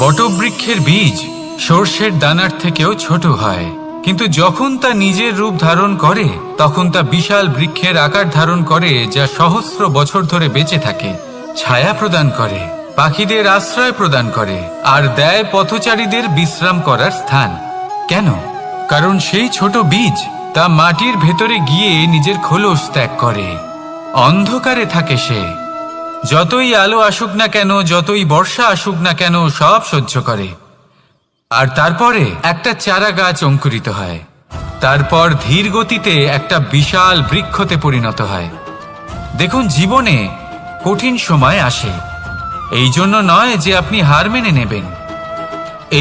বটবৃক্ষের বীজ সর্ষের দানার থেকেও ছোট হয়, কিন্তু যখন তা নিজের রূপ ধারণ করে তখন তা বিশাল বৃক্ষের আকার ধারণ করে, যা সহস্র বছর ধরে বেঁচে থাকে, ছায়া প্রদান করে, পাখিদের আশ্রয় প্রদান করে আর দেয় পথচারীদের বিশ্রাম করার স্থান। কেন? কারণ সেই ছোট বীজ তা মাটির ভেতরে গিয়ে নিজের খোলস ত্যাগ করে। অন্ধকারে থাকে সে, যতই আলো আসুক না কেন, যতই বর্ষা আসুক না কেন, সব সহ্য করে। আর তারপরে একটা চারা গাছ অঙ্কুরিত হয়, তারপর ধীর গতিতে একটা বিশাল বৃক্ষতে পরিণত হয়। দেখুন, জীবনে কঠিন সময় আসে, এই জন্য নয় যে আপনি হার মেনে নেবেন,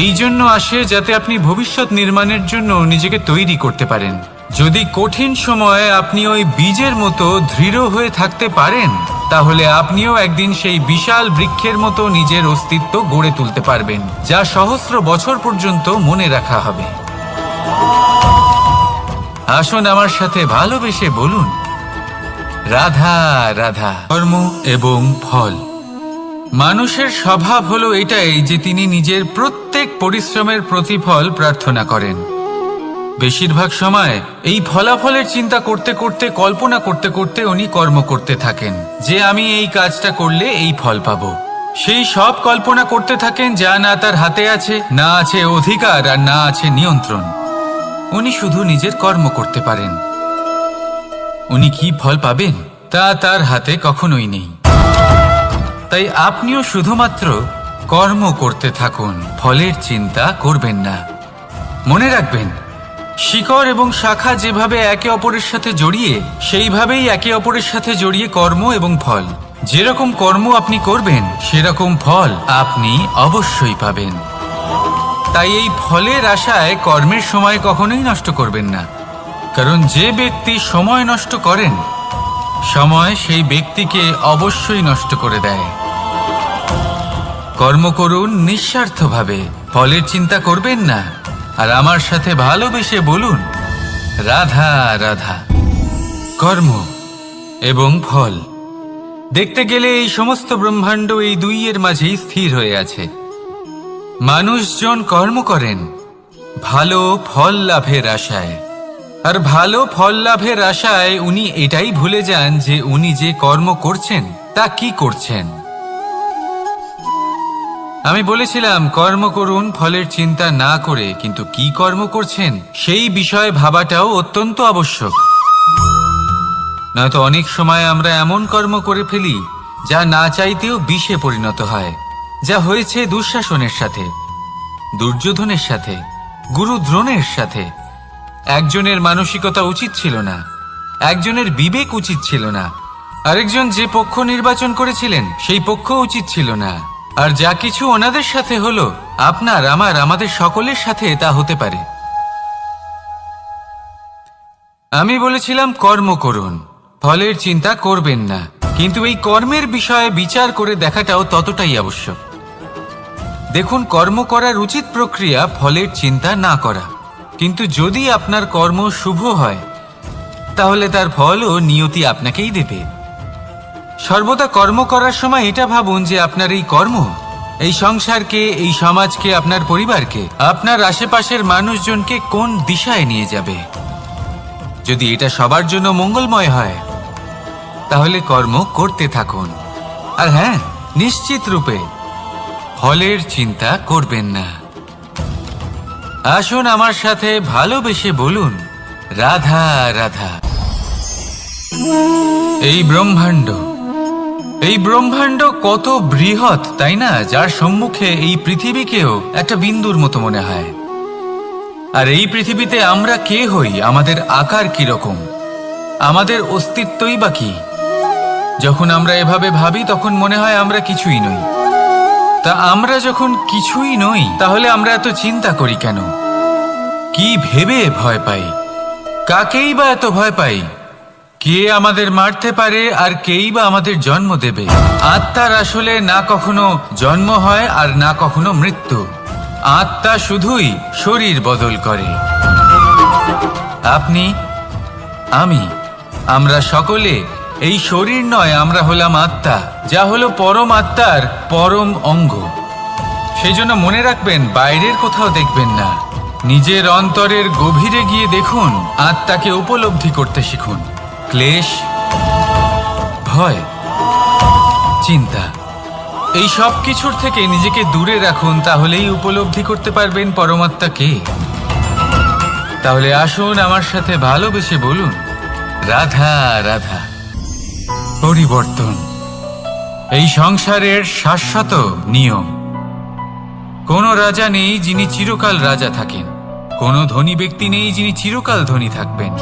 এই জন্য আসে যাতে আপনি ভবিষ্যৎ নির্মাণের জন্য নিজেকে তৈরি করতে পারেন। যদি কঠিন সময়ে আপনি ওই বীজের মতো দৃঢ় হয়ে থাকতে পারেন, তাহলে আপনিও একদিন সেই বিশাল বৃক্ষের মতো নিজের অস্তিত্ব গড়ে তুলতে পারবেন, যা সহস্র বছর পর্যন্ত মনে রাখা হবে। আসুন আমার সাথে ভালোবেসে বলুন, রাধা রাধা। কর্ম এবং ফল। মানুষের স্বভাব হলো এটাই যে তিনি নিজের প্রত্যেক পরিশ্রমের প্রতিফল প্রার্থনা করেন। বেশিরভাগ সময় এই ফলাফলের চিন্তা করতে করতে, কল্পনা করতে করতে উনি কর্ম করতে থাকেন, যে আমি এই কাজটা করলে এই ফল পাবো। সেই সব কল্পনা করতে থাকেন যা না তার হাতে আছে, না আছে অধিকার, আর না আছে নিয়ন্ত্রণ। উনি শুধু নিজের কর্ম করতে পারেন। উনি কি ফল পাবেন তা তার হাতে কখনোই নেই। তাই আপনিও শুধুমাত্র কর্ম করতে থাকুন, ফলের চিন্তা করবেন না। মনে রাখবেন, শিকড় এবং শাখা যেভাবে একে অপরের সাথে জড়িয়ে, সেইভাবেই একে অপরের সাথে জড়িয়ে কর্ম এবং ফল। যেরকম কর্ম আপনি করবেন, সেরকম ফল আপনি অবশ্যই পাবেন। তাই এই ফলের আশায় কর্মের সময় কখনোই নষ্ট করবেন না, কারণ যে ব্যক্তি সময় নষ্ট করেন, সময় সেই ব্যক্তিকে অবশ্যই নষ্ট করে দেয়। কর্ম করুন নিঃস্বার্থভাবে, ফলের চিন্তা করবেন না, আর আমার সাথে ভালোবেসে বলুন, রাধা রাধা। কর্ম এবং ফল। দেখতে গেলে এই সমস্ত ব্রহ্মাণ্ড এই দুইয়ের মাঝেই স্থির হয়ে আছে। মানুষজন কর্ম করেন ভালো ফল লাভের আশায়, আর ভালো ফল লাভের আশায় উনি এটাই ভুলে যান যে উনি যে কর্ম করছেন তা কি করছেন। আমি বলেছিলাম কর্ম করুন ফলের চিন্তা না করে, কিন্তু কি কর্ম করছেন সেই বিষয়ে ভাবাটাও অত্যন্ত আবশ্যক। নয়তো অনেক সময় আমরা এমন কর্ম করে ফেলি যা না চাইতেও বিষে পরিণত হয়, যা হয়েছে দুঃশাসনের সাথে, দুর্যোধনের সাথে, গুরু দ্রোণের সাথে। একজনের মানসিকতা উচিত ছিল না, একজনের বিবেক উচিত ছিল না, আরেকজন যে পক্ষ নির্বাচন করেছিলেন সেই পক্ষ উচিত ছিল না। আর যা কিছু ওনাদের সাথে হলো, আপনার, আমার, আমাদের সকলের সাথে তা হতে পারে। আমি বলেছিলাম কর্ম করুন, ফলের চিন্তা করবেন না, কিন্তু এই কর্মের বিষয়ে বিচার করে দেখাটাও ততটাই আবশ্যক। দেখুন, কর্ম করার উচিত প্রক্রিয়া ফলের চিন্তা না করা, কিন্তু যদি আপনার কর্ম শুভ হয় তাহলে তার ফলও নিয়তি আপনাকেই দেবে। সর্বদা কর্ম করার সময় এটা ভাবুন যে আপনার এই কর্ম এই সংসারকে, এই সমাজকে, আপনার পরিবারকে, আপনার আশেপাশের মানুষজনকে কোন দিশায় নিয়ে যাবে। যদি এটা সবার জন্য মঙ্গলময় হয় তাহলে কর্ম করতে থাকুন। আর হ্যাঁ, নিশ্চিত রূপে ফলের চিন্তা করবেন না। আসুন আমার সাথে ভালোবেসে বলুন, রাধা রাধা। এই ব্রহ্মাণ্ড কত বৃহৎ, তাই না? যার সম্মুখে এই পৃথিবীকেও একটা বিন্দুর মতো মনে হয়। আর এই পৃথিবীতে আমরা কে হই, আমাদের আকার কিরকম, আমাদের অস্তিত্বই বা কি? যখন আমরা এভাবে ভাবি তখন মনে হয় আমরা কিছুই নই। তা আমরা যখন কিছুই নই, তাহলে আমরা এত চিন্তা করি কেন? কি ভেবে ভয় পাই? কাকেই বা এত ভয় পাই? কে আমাদের মারতে পারে আর কেই বা আমাদের জন্ম দেবে? আত্মার আসলে না কখনো জন্ম হয় আর না কখনো মৃত্যু। আত্মা শুধুই শরীর বদল করে। আপনি, আমি, আমরা সকলে এই শরীর নয়, আমরা হলাম আত্মা, যা হলো পরম আত্মার পরম অঙ্গ। সেই জন্য মনে রাখবেন, বাইরের কোথাও দেখবেন না, নিজের অন্তরের গভীরে গিয়ে দেখুন, আত্মাকে উপলব্ধি করতে শিখুন। ক্লেশ, ভয়, চিন্তা, এই সব কিছুর থেকে নিজেকে দূরে রাখুন, তাহলেই উপলব্ধি করতে পারবেন পরমাত্মা কে। তাহলে আসুন আমার সাথে ভালোবেসে বলুন, রাধা রাধা। পরিবর্তন এই সংসারের শাশ্বত নিয়ম। কোনো রাজা নেই যিনি চিরকাল রাজা থাকেন, কোনো ধনী ব্যক্তি নেই যিনি চিরকাল ধনী থাকবেন।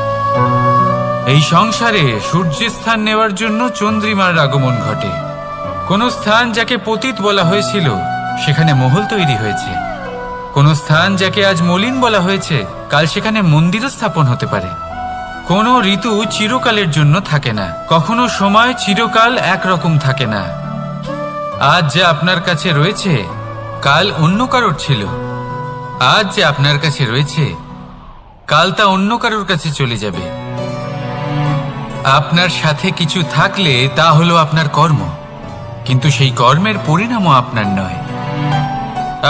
এই সংসারে সূর্যের স্থান নেওয়ার জন্য চন্দ্রিমার আগমন ঘটে। কোন স্থান যাকে পতিত বলা হয়েছিল সেখানে মহল তৈরি হয়েছে। কোন স্থান যাকে আজ মলিন বলা হয়েছে কাল সেখানে মন্দিরও স্থাপন হতে পারে। কোনো ঋতু চিরকালের জন্য থাকে না, কখনো সময় চিরকাল একরকম থাকে না। আজ যে আপনার কাছে রয়েছে কাল অন্য কারোর ছিল, আজ যে আপনার কাছে রয়েছে কাল তা অন্য কারোর কাছে চলে যাবে। আপনার সাথে কিছু থাকলে তা হলো আপনার কর্ম, কিন্তু সেই কর্মের পরিণামও আপনার নয়।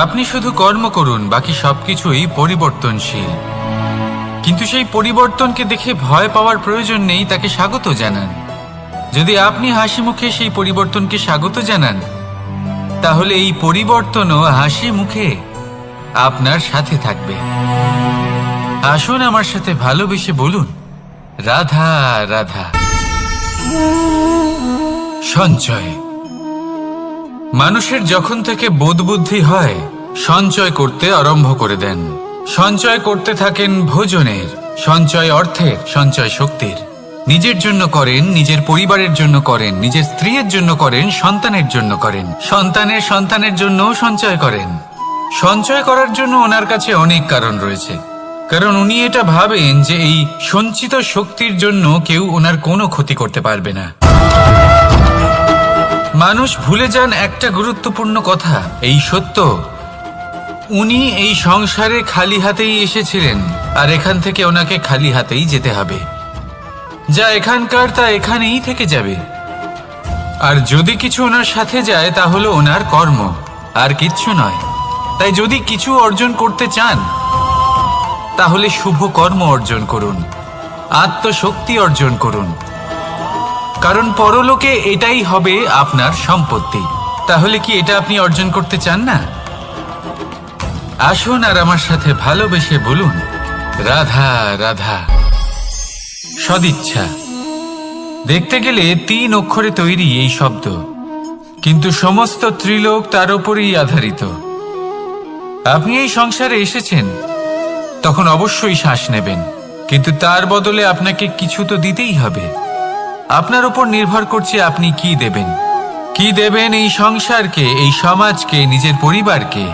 আপনি শুধু কর্ম করুন, বাকি সবকিছুই পরিবর্তনশীল। কিন্তু সেই পরিবর্তনকে দেখে ভয় পাওয়ার প্রয়োজন নেই, তাকে স্বাগত জানান। যদি আপনি হাসি মুখে সেই পরিবর্তনকে স্বাগত জানান, তাহলে এই পরিবর্তনও হাসি মুখে আপনার সাথে থাকবে। আসুন আমার সাথে ভালোবেসে বলুন, রাধা রাধা। সঞ্চয়। মানুষের যখন থেকে বোধবুদ্ধি হয় সঞ্চয় করতে আরম্ভ করে দেন। সঞ্চয় করতে থাকেন ভোজনের, সঞ্চয় অর্থের, সঞ্চয় শক্তির। নিজের জন্য করেন, নিজের পরিবারের জন্য করেন, নিজের স্ত্রীর জন্য করেন, সন্তানের জন্য করেন, সন্তানের সন্তানের জন্যও সঞ্চয় করেন। সঞ্চয় করার জন্য ওনার কাছে অনেক কারণ রয়েছে, কারণ উনি এটা ভাবেন যে এই সঞ্চিত শক্তির জন্য কেউ ওনার কোনো ক্ষতি করতে পারবে না। মানুষ ভুলে যান একটা গুরুত্বপূর্ণ কথা, এই সত্য, উনি এই সংসারে খালি হাতেই এসেছিলেন, আর এখান থেকে ওনাকে খালি হাতেই যেতে হবে। যা এখানকার তা এখানেই থেকে যাবে। আর যদি কিছু ওনার সাথে যায় তা হলো ওনার কর্ম, আর কিচ্ছু নয়। তাই যদি কিছু অর্জন করতে চান তাহলে শুভ কর্ম অর্জন করুন, আত্মশক্তি অর্জন করুন, কারণ পরলোকে এটাই হবে আপনার সম্পত্তি। তাহলে কি এটা আপনি অর্জন করতে চান না? আসুন আর আমার সাথে ভালোবেসে বলুন, রাধা রাধা। সদিচ্ছা। দেখতে গেলে 3 অক্ষরে তৈরি এই শব্দ, কিন্তু সমস্ত ত্রিলোক তার উপরেই আধারিত। আপনি এই সংসারে এসেছেন, তখন অবশ্যই শ্বাস নেবেন, কিন্তু তার বদলে আপনাকে কিছু তো দিতেই হবে। আপনার উপর নির্ভর করছে আপনি কি দেবেন। কি দেবেন এই সংসারকে, এই সমাজকে, নিজের পরিবারকে,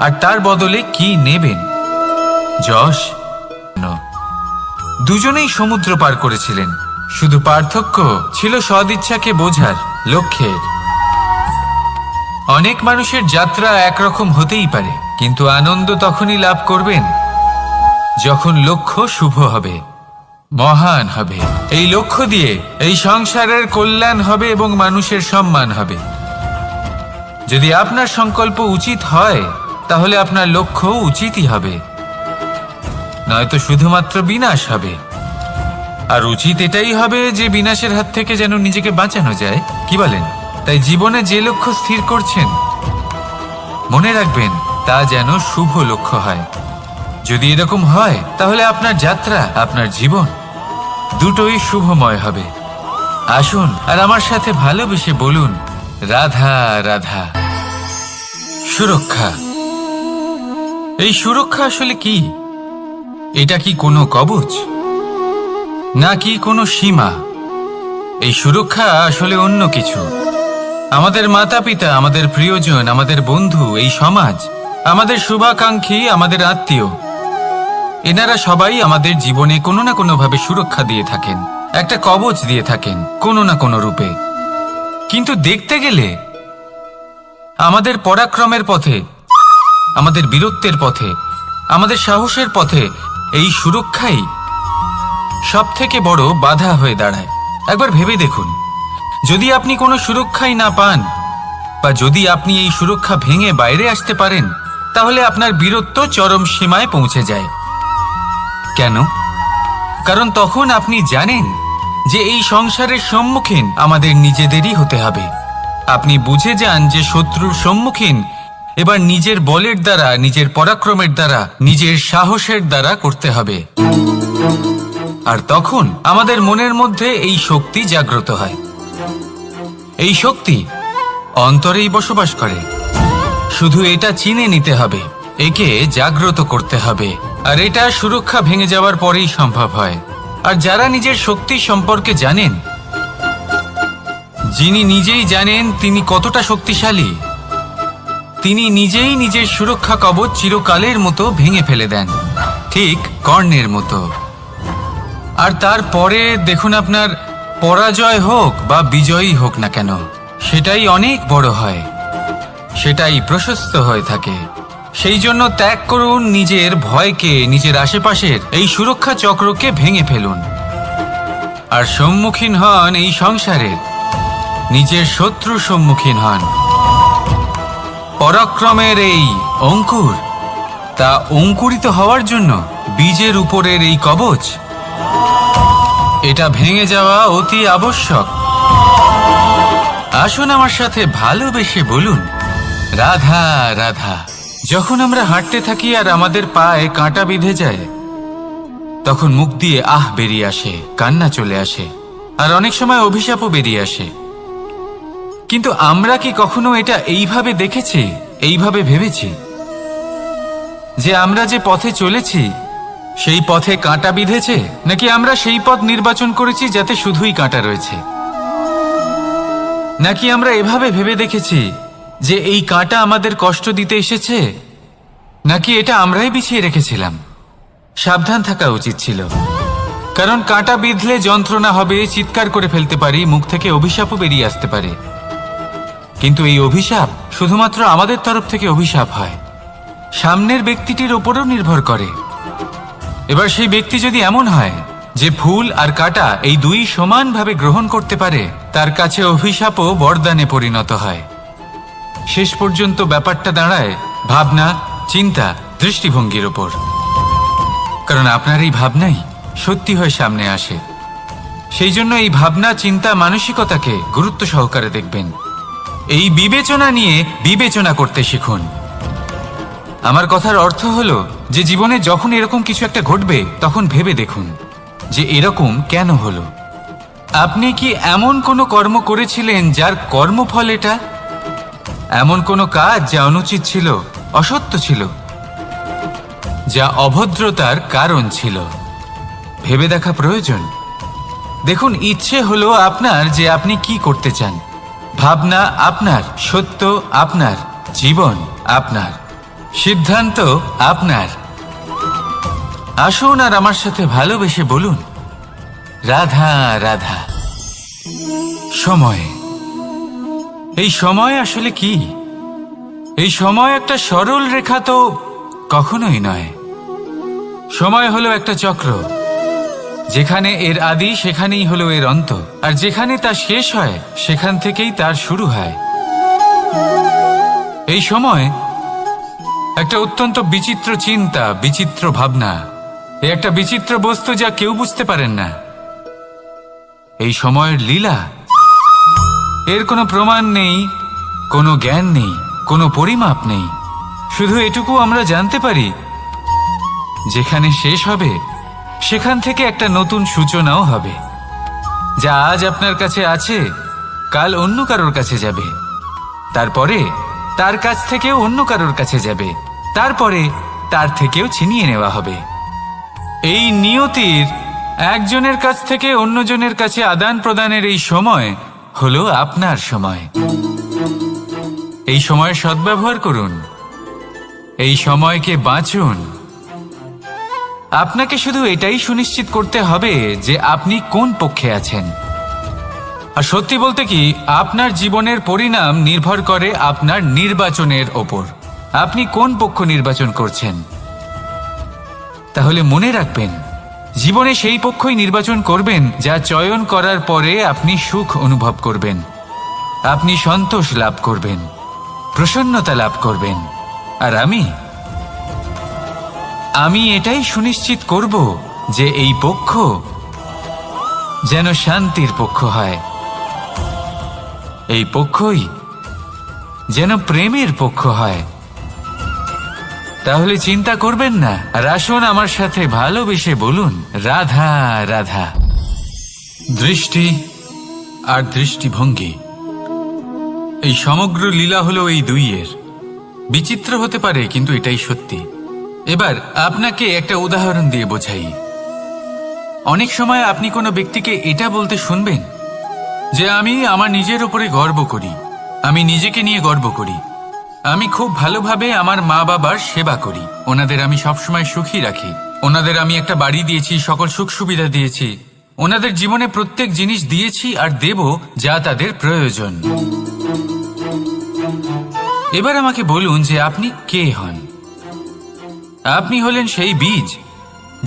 আর তার বদলে কি নেবেন। যশ। দুজনেই সমুদ্র পার করেছিলেন, শুধু পার্থক্য ছিল সদিচ্ছাকে বোঝার লক্ষ্যের। অনেক মানুষের যাত্রা একরকম হতেই পারে, কিন্তু আনন্দ তখনই লাভ করবেন যখন লক্ষ্য শুভ হবে, মহান হবে। এই লক্ষ্য দিয়ে এই সংসারের কল্যাণ হবে এবং মানুষের সম্মান হবে। যদি আপনার সংকল্প উচিত হয় তাহলে আপনার লক্ষ্য উচিতই হবে, নয়তো শুধুমাত্র বিনাশ হবে। আর উচিত এটাই হবে যে বিনাশের হাত থেকে যেন নিজেকে বাঁচানো যায়, কি বলেন? তাই জীবনে যে লক্ষ্য স্থির করছেন মনে রাখবেন তা যেন শুভ লক্ষ্য হয়। যদি এরকম হয় তাহলে আপনার যাত্রা, আপনার জীবন দুটোই শুভময় হবে। আসুন আর আমার সাথে ভালোবেসে বলুন, রাধা রাধা। সুরক্ষা। এই সুরক্ষা আসলে কি? এটা কি কোনো কবচ নাকি কোনো সীমা? এই সুরক্ষা আসলে অন্য কিছু। আমাদের মাতা পিতা, আমাদের প্রিয়জন, আমাদের বন্ধু, এই সমাজ, আমাদের শুভাকাঙ্ক্ষী, আমাদের আত্মীয়, এনারা সবাই আমাদের জীবনে কোনো না কোনোভাবে সুরক্ষা দিয়ে থাকেন, একটা কবচ দিয়ে থাকেন কোনো না কোনো রূপে। কিন্তু দেখতে গেলে আমাদের পরাক্রমের পথে, আমাদের বীরত্বের পথে, আমাদের সাহসের পথে এই সুরক্ষাই সব থেকে বড় বাধা হয়ে দাঁড়ায়। একবার ভেবে দেখুন, যদি আপনি কোনো সুরক্ষাই না পান বা যদি আপনি এই সুরক্ষা ভেঙে বাইরে আসতে পারেন, তাহলে আপনার বীরত্ব চরম সীমায় পৌঁছে যায়। কেন? কারণ তখন আপনি জানেন যে এই সংসারের সম্মুখীন আমাদের নিজেদেরই হতে হবে। আপনি বুঝে যান যে শত্রুর সম্মুখীন এবার নিজের বলের দ্বারা, নিজের পরাক্রমের দ্বারা, নিজের সাহসের দ্বারা করতে হবে। আর তখন আমাদের মনের মধ্যে এই শক্তি জাগ্রত হয়। এই শক্তি অন্তরেই বসবাস করে। শুধু এটা চিনে নিতে হবে, একে জাগ্রত করতে হবে। আর এটা সুরক্ষা ভেঙে যাওয়ার পরেই সম্ভব হয়। আর যারা নিজের শক্তি সম্পর্কে জানেন, যিনি নিজেই জানেন তিনি কতটা শক্তিশালী, তিনি নিজেই নিজের সুরক্ষা কবচ চিরকালের মতো ভেঙে ফেলে দেন, ঠিক কর্ণের মতো। আর তারপরে দেখুন, আপনার পরাজয় হোক বা বিজয়ী হোক না কেন, সেটাই অনেক বড় হয়, সেটাই প্রশস্ত হয়ে থাকে। সেই জন্য ত্যাগ করুন নিজের ভয়কে, নিজের আশেপাশের এই সুরক্ষা চক্রকে ভেঙে ফেলুন। আর সম্মুখীন হন এই সংসারের নিজের শত্রুর সম্মুখীন হন। পরাক্রমের এই অঙ্কুর, তা অঙ্কুরিত হওয়ার জন্য বীজের উপরের এই কবচ, এটা ভেঙে যাওয়া অতি আবশ্যক। আসুন আমার সাথে ভালোবেসে বলুন, রাধা রাধা। যখন আমরা হাঁটতে থাকি আর আমাদের পায়ে কাঁটা বিঁধে যায়, তখন মুখ দিয়ে আহ বেরিয়ে আসে, কান্না চলে আসে, আর অনেক সময় অভিশাপও বেরিয়ে আসে। কিন্তু আমরা কি কখনো এটা এইভাবে দেখেছি, এইভাবে ভেবেছি যে আমরা যে পথে চলেছি সেই পথে কাঁটা বিঁধেছে, নাকি আমরা সেই পথ নির্বাচন করেছি যাতে শুধুই কাঁটা রয়েছে? নাকি আমরা এভাবে ভেবে দেখেছি যে এই কাঁটা আমাদের কষ্ট দিতে এসেছে, নাকি এটা আমরাই বিছিয়ে রেখেছিলাম? সাবধান থাকা উচিত ছিল, কারণ কাঁটা বিঁধলে যন্ত্রণা হবে, চিৎকার করে ফেলতে পারি, মুখ থেকে অভিশাপও বেরিয়ে আসতে পারে। কিন্তু এই অভিশাপ শুধুমাত্র আমাদের তরফ থেকে অভিশাপ হয়, সামনের ব্যক্তিটির ওপরও নির্ভর করে। এবার সেই ব্যক্তি যদি এমন হয় যে ফুল আর কাঁটা এই দুই সমানভাবে গ্রহণ করতে পারে, তার কাছে অভিশাপও বরদানে পরিণত হয়। শেষ পর্যন্ত ব্যাপারটা দাঁড়ায় ভাবনা, চিন্তা, দৃষ্টিভঙ্গির ওপর। কারণ আপনার এই ভাবনাই সত্যি হয়ে সামনে আসে। সেই জন্য এই ভাবনা, চিন্তা, মানসিকতাকে গুরুত্ব সহকারে দেখবেন। এই বিবেচনা নিয়ে বিবেচনা করতে শিখুন। আমার কথার অর্থ হলো যে জীবনে যখন এরকম কিছু একটা ঘটবে, তখন ভেবে দেখুন যে এরকম কেন হলো। আপনি কি এমন কোনো কর্ম করেছিলেন যার কর্মফল এটা? এমন কোনো কাজ যা অনুচিত ছিল, অসত্য ছিল, যা অভদ্রতার কারণ ছিল? ভেবে দেখা প্রয়োজন। দেখুন, ইচ্ছে হলো আপনার যে আপনি কি করতে চান, ভাবনা আপনার, সত্য আপনার, জীবন আপনার, সিদ্ধান্ত আপনার। আসুন আর আমার সাথে ভালোবেসে বলুন, রাধা রাধা। সময়, এই সময় আসলে কি? এই সময় একটা সরল রেখা তো কখনোই নয়। সময় হলো একটা চক্র, যেখানে এর আদি সেখানেই হলো এর অন্ত, আর যেখানে তা শেষ হয় সেখান থেকেই তার শুরু হয়। এই সময় একটা অত্যন্ত বিচিত্র চিন্তা, বিচিত্র ভাবনা, একটা বিচিত্র বস্তু যা কেউ বুঝতে পারেন না। এই সময়ের লীলা, এর কোনো প্রমাণ নেই, কোনো জ্ঞান নেই, কোনো পরিমাপ নেই। শুধু এটুকু আমরা জানতে পারি, যেখানে শেষ হবে সেখান থেকে একটা নতুন সূচনাও হবে। যা আজ আপনার কাছে আছে, কাল অন্য কারোর কাছে যাবে, তারপরে তার কাছ থেকেও অন্য কারোর কাছে যাবে, তারপরে তার থেকেও ছিনিয়ে নেওয়া হবে। এই নিয়তির একজনের কাছ থেকে অন্যজনের কাছে আদান প্রদানের এই সময় হলো আপনার সময়। এই সময়ের সদ্ব্যবহার করুন, এই সময়কে বাঁচুন। আপনাকে শুধু এটাই সুনিশ্চিত করতে হবে যে আপনি কোন পক্ষে আছেন। আর সত্যি বলতে কি, আপনার জীবনের পরিণাম নির্ভর করে আপনার নির্বাচনের ওপর। আপনি কোন পক্ষ নির্বাচন করছেন। তাহলে মনে রাখবেন, জীবনে সেই পক্ষই নির্বাচন করবেন যা চয়ন করার পরে আপনি সুখ অনুভব করবেন। আপনি সন্তোষ লাভ করবেন, প্রসন্নতা লাভ করবেন। আর আমি এটাই সুনিশ্চিত করব যে এই পক্ষ যেন শান্তির পক্ষ হয়, এই পক্ষই যেন প্রেমের পক্ষ হয়। তাহলে চিন্তা করবেন না, আর আসুন আমার সাথে ভালোবেসে বলুন, রাধা রাধা। দৃষ্টি আর দৃষ্টিভঙ্গি, এই সমগ্র লীলা হলো এই দুইয়ের। বিচিত্র হতে পারে, কিন্তু এটাই সত্যি। এবার আপনাকে একটা উদাহরণ দিয়ে বোঝাই। অনেক সময় আপনি কোনো ব্যক্তিকে এটা বলতে শুনবেন যে আমি আমার নিজের উপরে গর্ব করি, আমি নিজেকে নিয়ে গর্ব করি, আমি খুব ভালোভাবে আমার মা বাবার সেবা করি, ওনাদের আমি সবসময় সুখী রাখি, ওনাদের আমি একটা বাড়ি দিয়েছি, সকল সুখ সুবিধা দিয়েছি, ওনাদের জীবনে প্রত্যেক জিনিস দিয়েছি আর দেব যা তাদের প্রয়োজন। এবার আমাকে বলুন যে আপনি কে হন? আপনি হলেন সেই বীজ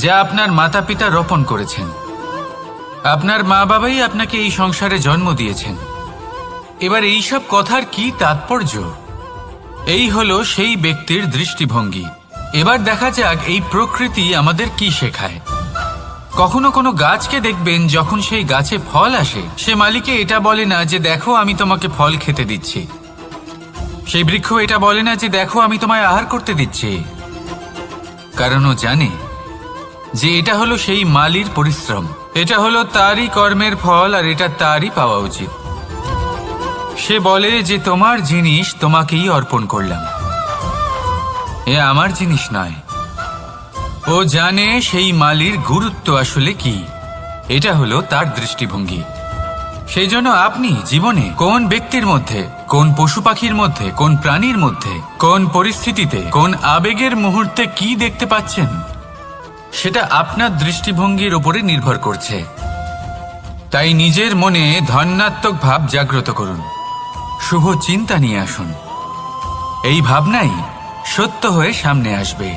যা আপনার মাতা পিতা রোপণ করেছেন। আপনার মা বাবাই আপনাকে এই সংসারে জন্ম দিয়েছেন। এবার এইসব কথার কি তাৎপর্য? এই হলো সেই ব্যক্তির দৃষ্টিভঙ্গি। এবার দেখা যাক এই প্রকৃতি আমাদের কি শেখায়। কখনো কোনো গাছকে দেখবেন, যখন সেই গাছে ফল আসে, সে মালিকে এটা বলে না যে দেখো আমি তোমাকে ফল খেতে দিচ্ছি। সেই বৃক্ষ এটা বলে না যে দেখো আমি তোমায় আহার করতে দিচ্ছি, কারণ ও জানে যে এটা হলো সেই মালির পরিশ্রম, এটা হলো তারই কর্মের ফল, আর এটা তারই পাওয়া উচিত। সে বলে যে তোমার জিনিস তোমাকেই অর্পণ করলাম, এ আমার জিনিস নয়। ও জানে সেই মালির গুরুত্ব আসলে কি, এটা হলো তার দৃষ্টিভঙ্গি। সেই জন্য আপনি জীবনে কোন ব্যক্তির মধ্যে, কোন পশু পাখির মধ্যে, কোন প্রাণীর মধ্যে, কোন পরিস্থিতিতে, কোন আবেগের মুহূর্তে কি দেখতে পাচ্ছেন, সেটা আপনার দৃষ্টিভঙ্গির উপরে নির্ভর করছে। তাই নিজের মনে ধনাত্মক ভাব জাগ্রত করুন, শুভ চিন্তা নিয়ে আসুন। এই ভাবনাই সত্য হয়ে সামনে আসবে।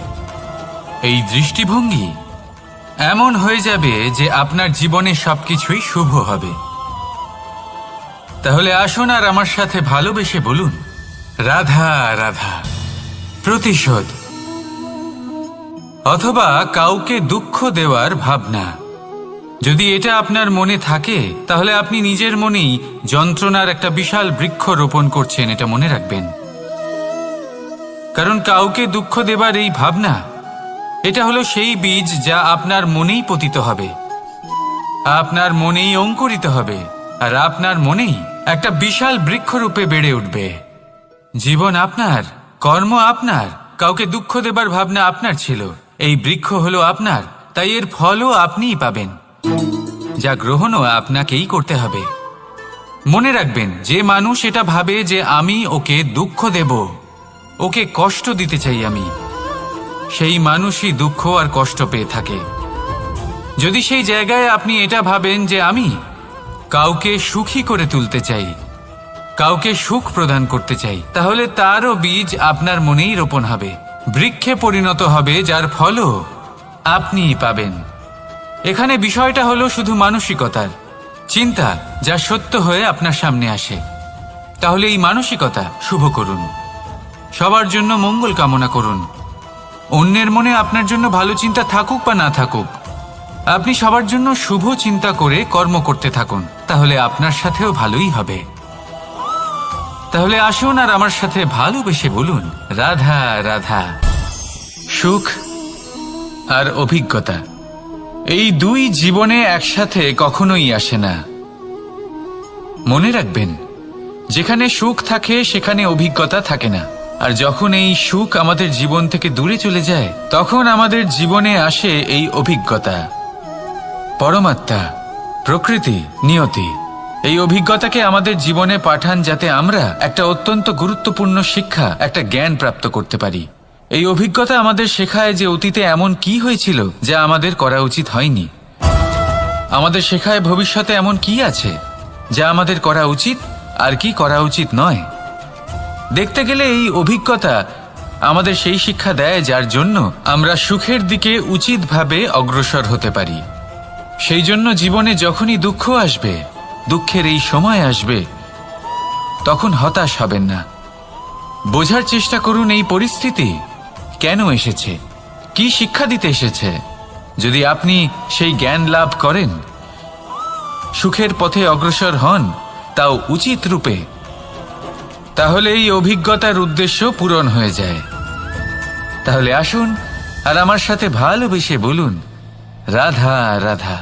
এই দৃষ্টিভঙ্গি এমন হয়ে যাবে যে আপনার জীবনে সবকিছুই শুভ হবে। তাহলে আসুন আর আমার সাথে ভালোবেসে বলুন, রাধা রাধা। প্রতিশোধ অথবা কাউকে দুঃখ দেওয়ার ভাবনা, যদি এটা আপনার মনে থাকে, তাহলে আপনি নিজের মনেই যন্ত্রণার একটা বিশাল বৃক্ষ রোপণ করছেন, এটা মনে রাখবেন। কারণ কাউকে দুঃখ দেবার এই ভাবনা, এটা হলো সেই বীজ যা আপনার মনেই পতিত হবে, আপনার মনেই অঙ্কুরিত হবে, আর আপনার মনেই একটা বিশাল বৃক্ষরূপে বেড়ে উঠবে। জীবন আপনার, কর্ম আপনার, কাউকে দুঃখ দেবার ভাবনা আপনার ছিল, এই বৃক্ষ হলো আপনার, তাই এর ফলও আপনিই পাবেন, যা গ্রহণও আপনাকেই করতে হবে। মনে রাখবেন, যে মানুষ এটা ভাবে যে আমি ওকে দুঃখ দেব, ওকে কষ্ট দিতে চাই আমি, সেই মানুষই দুঃখ আর কষ্ট পেয়ে থাকে। যদি সেই জায়গায় আপনি এটা ভাবেন যে আমি কাউকে সুখী করে তুলতে চাই, কাউকে সুখ প্রদান করতে চাই, তাহলে তারও বীজ আপনার মনেই রোপণ হবে, বৃক্ষে পরিণত হবে, যার ফলও আপনিই পাবেন। এখানে বিষয়টা হলো শুধু মানসিকতার চিন্তা, যা সত্য হয়ে আপনার সামনে আসে। তাহলে এই মানসিকতা শুভ করুন, সবার জন্য মঙ্গল কামনা করুন। অন্যের মনে আপনার জন্য ভালো চিন্তা থাকুক বা না থাকুক, আপনি সবার জন্য শুভ চিন্তা করে কর্ম করতে থাকুন, তাহলে আপনার সাথেও ভালোই হবে। তাহলে আসুন আর আমার সাথে ভালোবেসে বলুন, রাধা রাধা। সুখ আর অভিজ্ঞতা, এই দুই জীবনে একসাথে কখনোই আসে না। মনে রাখবেন, যেখানে সুখ থাকে সেখানে অভিজ্ঞতা থাকে না, আর যখন এই সুখ আমাদের জীবন থেকে দূরে চলে যায়, তখন আমাদের জীবনে আসে এই অভিজ্ঞতা। পরমাত্মা, প্রকৃতি, নিয়তি এই অভিজ্ঞতাকে আমাদের জীবনে পাঠান, যাতে আমরা একটা অত্যন্ত গুরুত্বপূর্ণ শিক্ষা, একটা জ্ঞান প্রাপ্ত করতে পারি। এই অভিজ্ঞতা আমাদের শেখায় যে অতীতে এমন কি হয়েছিল যা আমাদের করা উচিত হয়নি। আমাদের শেখায় ভবিষ্যতে এমন কি আছে যা আমাদের করা উচিত আর কি করা উচিত নয়। দেখতে গেলে এই অভিজ্ঞতা আমাদের সেই শিক্ষা দেয় যার জন্য আমরা সুখের দিকে উচিতভাবে অগ্রসর হতে পারি। সেই জন্য জীবনে যখনই দুঃখ আসবে, দুঃখের এই সময় আসবে, তখন হতাশ হবেন না। বোঝার চেষ্টা করুন এই পরিস্থিতি কেন এসেছে, কি শিক্ষা দিতে এসেছে। যদি আপনি সেই জ্ঞান লাভ করেন, সুখের পথে অগ্রসর হন, তাও উচিত রূপে, তাহলে এই অভিজ্ঞতার উদ্দেশ্য পূরণ হয়ে যায়। তাহলে আসুন আর আমার সাথে ভালোবেসে বলুন, রাধা রাধা।